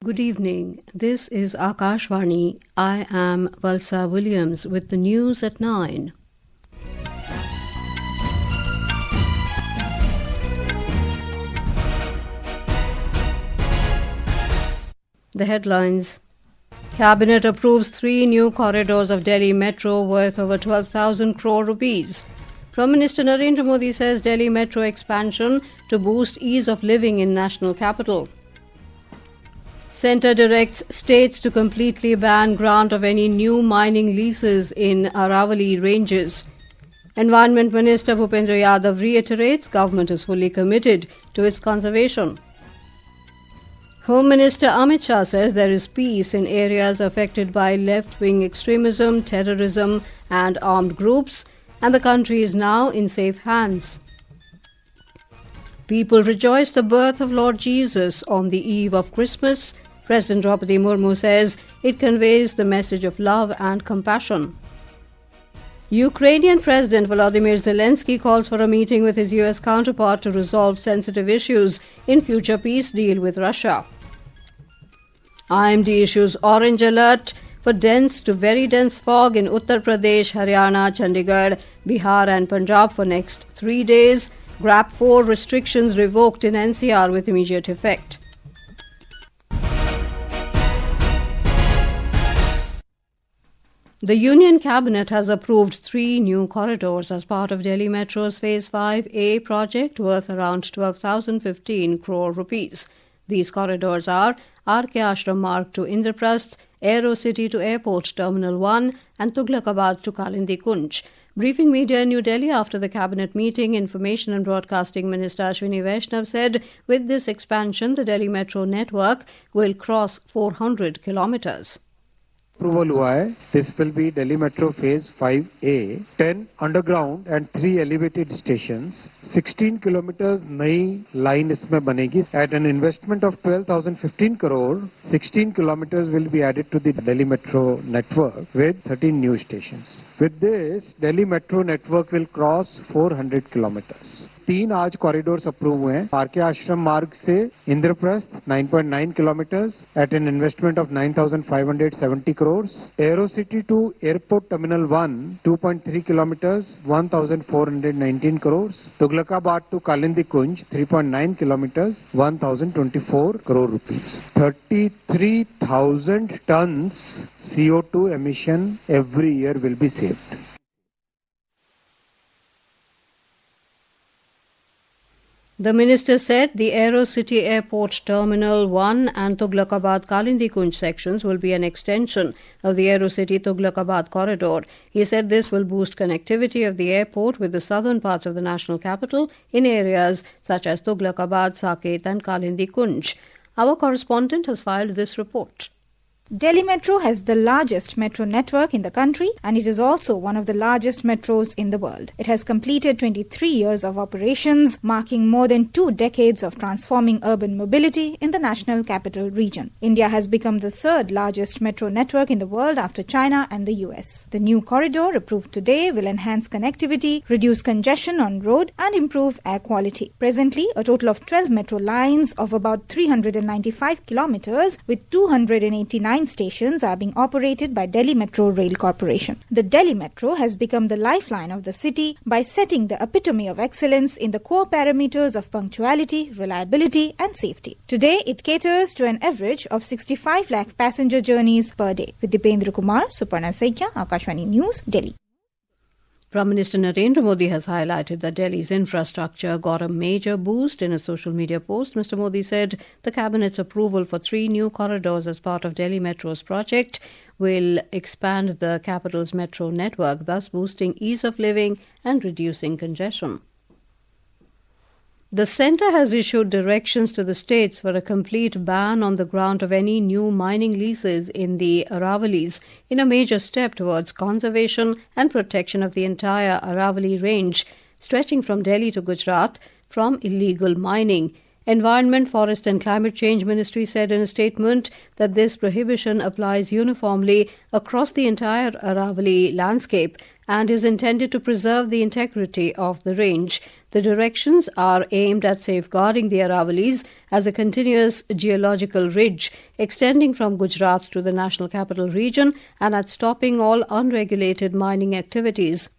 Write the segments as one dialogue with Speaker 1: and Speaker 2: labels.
Speaker 1: Good evening. This is Akashvani. I am Valsa Williams with the news at 9. The headlines. Cabinet approves 3 new corridors of Delhi Metro worth over 12,000 crore rupees. Prime Minister Narendra Modi says Delhi Metro expansion to boost ease of living in national capital. Centre directs states to completely ban grant of any new mining leases in Aravalli ranges. Environment Minister Bhupendra Yadav reiterates government is fully committed to its conservation. Home Minister Amit Shah says there is peace in areas affected by left-wing extremism, terrorism and armed groups, and the country is now in safe hands. People rejoice the birth of Lord Jesus on the eve of Christmas. President Draupadi Murmu says it conveys the message of love and compassion. Ukrainian President Volodymyr Zelensky calls for a meeting with his US counterpart to resolve sensitive issues in future peace deal with Russia. IMD issues orange alert for dense to very dense fog in Uttar Pradesh, Haryana, Chandigarh, Bihar and Punjab for next 3 days. GRAP 4 restrictions revoked in NCR with immediate effect. The Union Cabinet has approved 3 new corridors as part of Delhi Metro's Phase 5A project worth around 12,015 crore rupees. These corridors are R.K. Ashram Marg to Indraprasth, Aero City to Airport Terminal 1 and Tughlakabad to Kalindi Kunj. Briefing media in New Delhi after the cabinet meeting, Information and Broadcasting Minister Ashwini Vaishnav said with this expansion, the Delhi Metro network will cross 400 kilometers.
Speaker 2: Approval हुआ है. This will be Delhi Metro Phase 5A, 10 underground and 3 elevated stations. 16 kilometers नई line इसमें बनेगी. At an investment of 12,015 crore, 16 kilometers will be added to the Delhi Metro network with 13 new stations. With this, Delhi Metro network will cross 400 kilometers. 3 आज corridors approve हुए हैं. R K Ashram Marg से Indraprastha 9.9 kilometres at an investment of 9,570 crores. Aero City to Airport Terminal 1 2.3 kilometers 1,419 crores. Tughlakabad to Kalindi Kunj 3.9 kilometers 1,024 crore rupees. 33,000 tons CO2 emission every year will be saved.
Speaker 1: The minister said the Aero City Airport Terminal 1 and Tughlakabad Kalindi Kunj sections will be an extension of the Aero City Tughlakabad corridor. He said this will boost connectivity of the airport with the southern parts of the national capital in areas such as Tughlakabad, Saket and Kalindi Kunj. Our correspondent has filed this report.
Speaker 3: Delhi Metro has the largest metro network in the country and it is also one of the largest metros in the world. It has completed 23 years of operations, marking more than 2 decades of transforming urban mobility in the national capital region. India has become the 3rd largest metro network in the world after China and the US. The new corridor approved today will enhance connectivity, reduce congestion on road and improve air quality. Presently, a total of 12 metro lines of about 395 kilometers with 289 stations are being operated by Delhi Metro Rail Corporation. The Delhi Metro has become the lifeline of the city by setting the epitome of excellence in the core parameters of punctuality, reliability and safety. Today, it caters to an average of 65 lakh passenger journeys per day. With Dipendra Kumar, Suparna Saikia, Akashvani News, Delhi.
Speaker 1: Prime Minister Narendra Modi has highlighted that Delhi's infrastructure got a major boost. In a social media post, Mr. Modi said the Cabinet's approval for 3 new corridors as part of Delhi Metro's project will expand the capital's metro network, thus boosting ease of living and reducing congestion. The centre has issued directions to the states for a complete ban on the grant of any new mining leases in the Aravallis in a major step towards conservation and protection of the entire Aravalli range, stretching from Delhi to Gujarat, from illegal mining. Environment, Forest and Climate Change Ministry said in a statement that this prohibition applies uniformly across the entire Aravalli landscape and is intended to preserve the integrity of the range. The directions are aimed at safeguarding the Aravallis as a continuous geological ridge extending from Gujarat to the National Capital Region and at stopping all unregulated mining activities.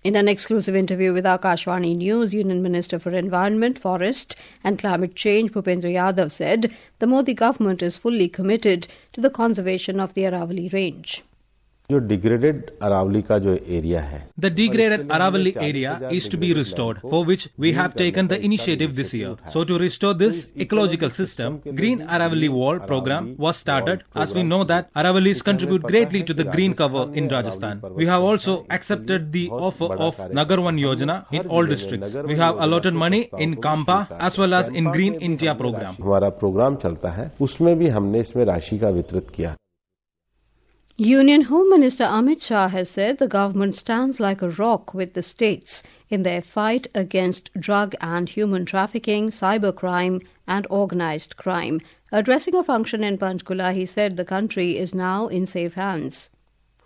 Speaker 1: In an exclusive interview with Akashvani News, Union Minister for Environment, Forest and Climate Change, Bhupendra Yadav, said the Modi government is fully committed to the conservation of the Aravalli range.
Speaker 4: जो degraded Aravalli का जो area है,
Speaker 5: The degraded Aravalli area is to be restored, for which we have taken the initiative this year. So to restore this ecological system, Green Aravalli Wall program was started, as we know that Aravallis contribute greatly to the green cover in Rajasthan. We have also accepted the offer of Nagar One Yojana in all districts. We have allotted money in Kampa as well as in Green India program.
Speaker 4: हमारा programme चलता है, उसमें भी हमने इसमें राशि का वितरित किया.
Speaker 1: Union Home Minister Amit Shah has said the government stands like a rock with the states in their fight against drug and human trafficking, cybercrime and organised crime. Addressing a function in Panchkula, he said the country is now in safe hands.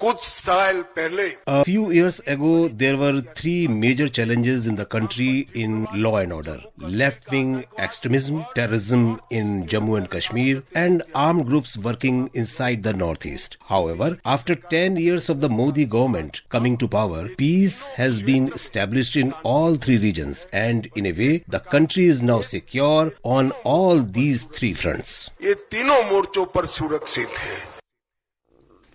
Speaker 6: A few years ago, there were three major challenges in the country in law and order: left-wing extremism, terrorism in Jammu and Kashmir, and armed groups working inside the northeast. However, after 10 years of the Modi government coming to power, peace has been established in all three regions, and in a way, the country is now secure on all these three fronts.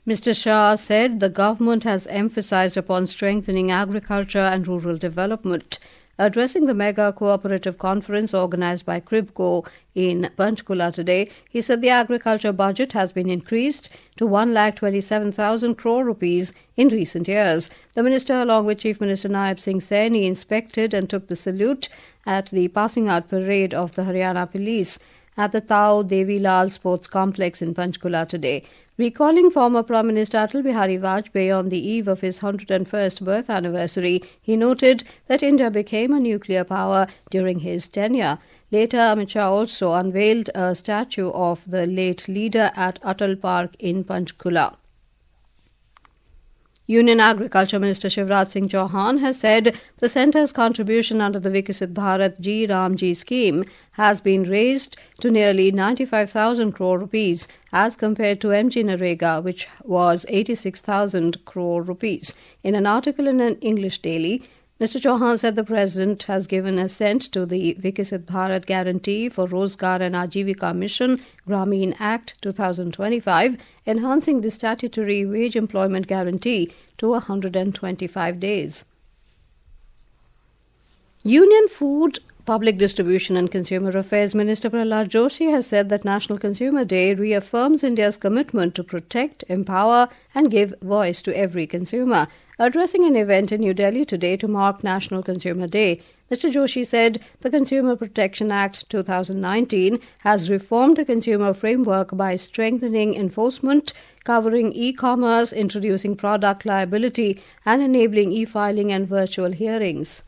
Speaker 1: Mr. Shah said the government has emphasized upon strengthening agriculture and rural development. Addressing the mega cooperative conference organized by CRIBCO in Panchkula today, he said the agriculture budget has been increased to 1,27,000 crore rupees in recent years. The minister, along with Chief Minister Naib Singh Saini, inspected and took the salute at the passing out parade of the Haryana Police at the Tao Devi Lal Sports Complex in Panchkula today. Recalling former Prime Minister Atal Bihari Vajpayee on the eve of his 101st birth anniversary, he noted that India became a nuclear power during his tenure. Later, Amit Shah also unveiled a statue of the late leader at Atal Park in Panchkula. Union Agriculture Minister Shivraj Singh Chauhan has said the centre's contribution under the Viksit Bharat Ji Ram Ji scheme has been raised to nearly 95,000 crore rupees as compared to MG Narega, which was 86,000 crore rupees. In an article in an English daily, Mr. Chauhan said the President has given assent to the Viksit Bharat Guarantee for Rozgar and Ajivika Mission Grameen Act 2025, enhancing the statutory wage employment guarantee to 125 days. Union Food, Public Distribution and Consumer Affairs Minister Prahlad Joshi has said that National Consumer Day reaffirms India's commitment to protect, empower and give voice to every consumer. Addressing an event in New Delhi today to mark National Consumer Day, Mr. Joshi said the Consumer Protection Act 2019 has reformed the consumer framework by strengthening enforcement, covering e-commerce, introducing product liability and enabling e-filing and virtual hearings.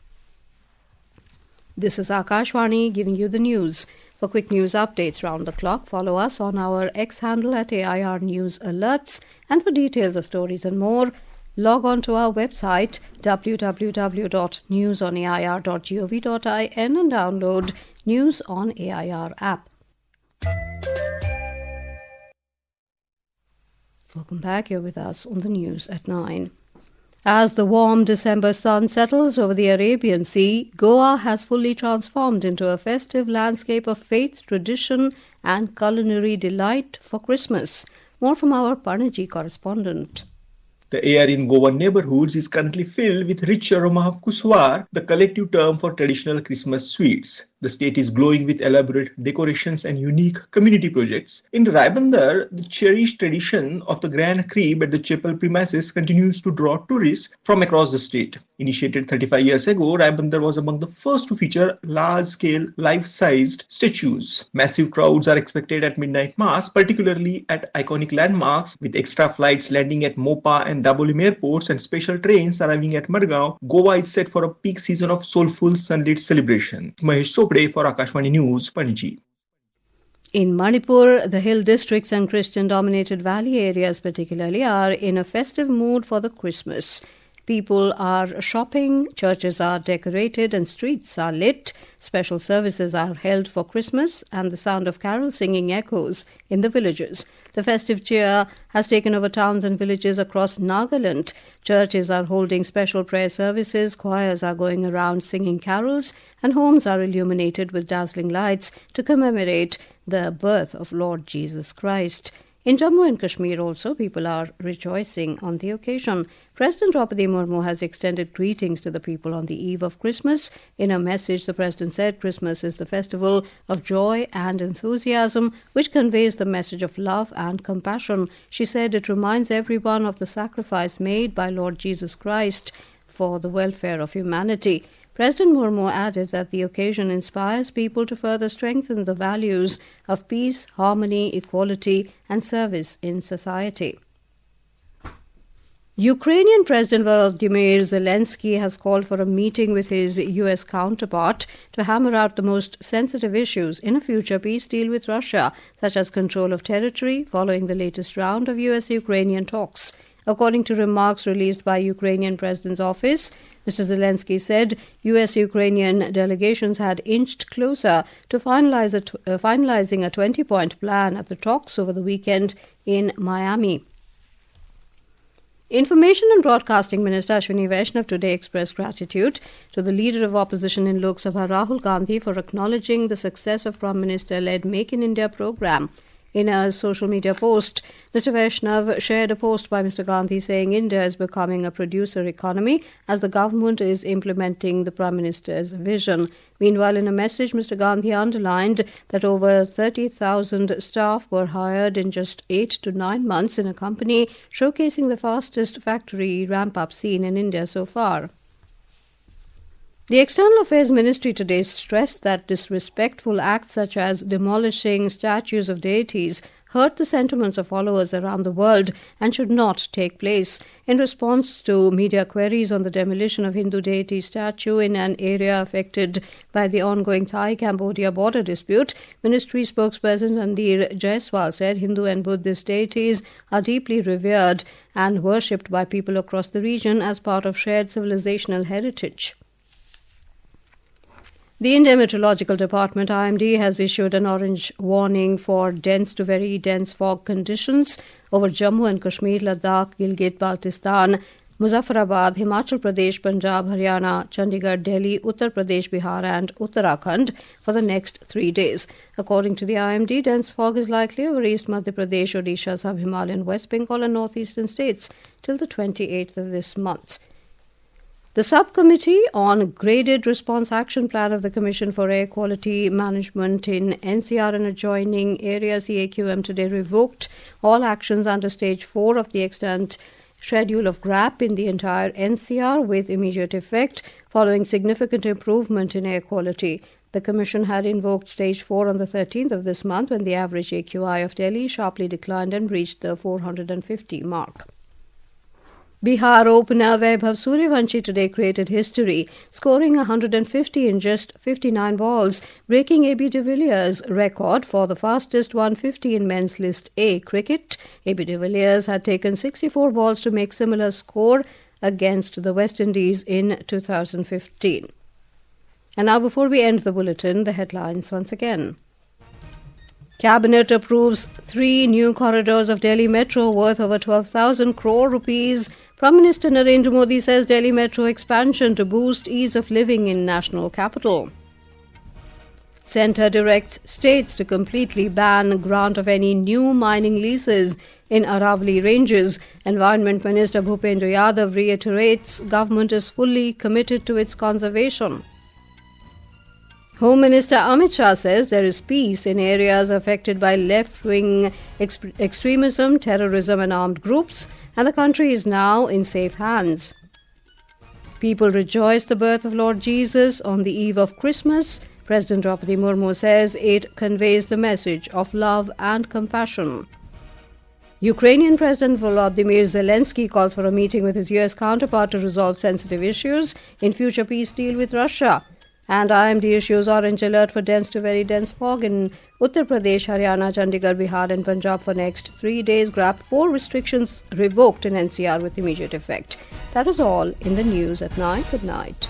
Speaker 1: This is Akashvani giving you the news. For quick news updates round the clock, follow us on our X handle at AIR News Alerts. And for details of stories and more, log on to our website www.newsonair.gov.in and download News on AIR app. Welcome back. You're with us on the news at 9. As the warm December sun settles over the Arabian Sea, Goa has fully transformed into a festive landscape of faith, tradition and culinary delight for Christmas. More from our Panaji correspondent.
Speaker 7: The air in Goan neighborhoods is currently filled with rich aroma of kuswar, the collective term for traditional Christmas sweets. The state is glowing with elaborate decorations and unique community projects. In Raibandar, the cherished tradition of the Grand Creep at the chapel premises continues to draw tourists from across the state. Initiated 35 years ago, Raibandar was among the first to feature large-scale, life-sized statues. Massive crowds are expected at midnight mass, particularly at iconic landmarks, with extra flights landing at Mopa and and Dabolim airports and special trains arriving at Margao, Goa is set for a peak season of soulful sunlit celebration. Mahesh Sopde for Akashvani News, Panji.
Speaker 1: In Manipur, the hill districts and Christian-dominated valley areas particularly are in a festive mood for the Christmas. People are shopping, churches are decorated and streets are lit. Special services are held for Christmas and the sound of carol singing echoes in the villages. The festive cheer has taken over towns and villages across Nagaland. Churches are holding special prayer services, choirs are going around singing carols, and homes are illuminated with dazzling lights to commemorate the birth of Lord Jesus Christ. In Jammu and Kashmir also, people are rejoicing on the occasion. President Draupadi Murmu has extended greetings to the people on the eve of Christmas. In a message, the President said Christmas is the festival of joy and enthusiasm, which conveys the message of love and compassion. She said it reminds everyone of the sacrifice made by Lord Jesus Christ for the welfare of humanity. President Murmu added that the occasion inspires people to further strengthen the values of peace, harmony, equality, and service in society. Ukrainian President Volodymyr Zelensky has called for a meeting with his U.S. counterpart to hammer out the most sensitive issues in a future peace deal with Russia, such as control of territory, following the latest round of U.S.-Ukrainian talks. According to remarks released by Ukrainian President's office, Mr. Zelensky said U.S.-Ukrainian delegations had inched closer to finalizing a 20-point plan at the talks over the weekend in Miami. Information and Broadcasting Minister Ashwini Vaishnav today expressed gratitude to the leader of opposition in Lok Sabha, Rahul Gandhi, for acknowledging the success of Prime Minister-led Make in India program. In a social media post, Mr. Vaishnav shared a post by Mr. Gandhi saying India is becoming a producer economy as the government is implementing the Prime Minister's vision. Meanwhile, in a message, Mr. Gandhi underlined that over 30,000 staff were hired in just 8 to 9 months in a company, showcasing the fastest factory ramp-up seen in India so far. The External Affairs Ministry today stressed that disrespectful acts such as demolishing statues of deities hurt the sentiments of followers around the world and should not take place. In response to media queries on the demolition of Hindu deity statue in an area affected by the ongoing Thai-Cambodia border dispute, Ministry spokesperson Randir Jaiswal said Hindu and Buddhist deities are deeply revered and worshipped by people across the region as part of shared civilizational heritage. The India Meteorological Department, IMD, has issued an orange warning for dense to very dense fog conditions over Jammu and Kashmir, Ladakh, Gilgit-Baltistan, Muzaffarabad, Himachal Pradesh, Punjab, Haryana, Chandigarh, Delhi, Uttar Pradesh, Bihar and Uttarakhand for the next 3 days. According to the IMD, dense fog is likely over East Madhya Pradesh, Odisha, Sub-Himalayan, West Bengal and northeastern states till the 28th of this month. The Subcommittee on Graded Response Action Plan of the Commission for Air Quality Management in NCR and adjoining areas, CAQM, today revoked all actions under Stage 4 of the extant schedule of GRAP in the entire NCR with immediate effect following significant improvement in air quality. The Commission had invoked Stage 4 on the 13th of this month when the average AQI of Delhi sharply declined and reached the 450 mark. Bihar opener Vaibhav Suryavanshi today created history, scoring 150 in just 59 balls, breaking A.B. de Villiers' record for the fastest 150 in men's List A cricket. A.B. de Villiers had taken 64 balls to make similar score against the West Indies in 2015. And now, before we end the bulletin, the headlines once again. Cabinet approves 3 new corridors of Delhi Metro worth over 12,000 crore rupees. Prime Minister Narendra Modi says Delhi Metro expansion to boost ease of living in national capital. Centre directs states to completely ban grant of any new mining leases in Aravalli ranges. Environment Minister Bhupendra Yadav reiterates government is fully committed to its conservation. Home Minister Amit Shah says there is peace in areas affected by left-wing extremism, terrorism and armed groups, and the country is now in safe hands. People rejoice the birth of Lord Jesus on the eve of Christmas. President Draupadi Murmu says it conveys the message of love and compassion. Ukrainian President Volodymyr Zelensky calls for a meeting with his US counterpart to resolve sensitive issues in future peace deal with Russia. And IMD issues orange alert for dense to very dense fog in Uttar Pradesh, Haryana, Chandigarh, Bihar and Punjab for next 3 days. GRAP 4 restrictions revoked in NCR with immediate effect. That is all in the news at 9. Good night.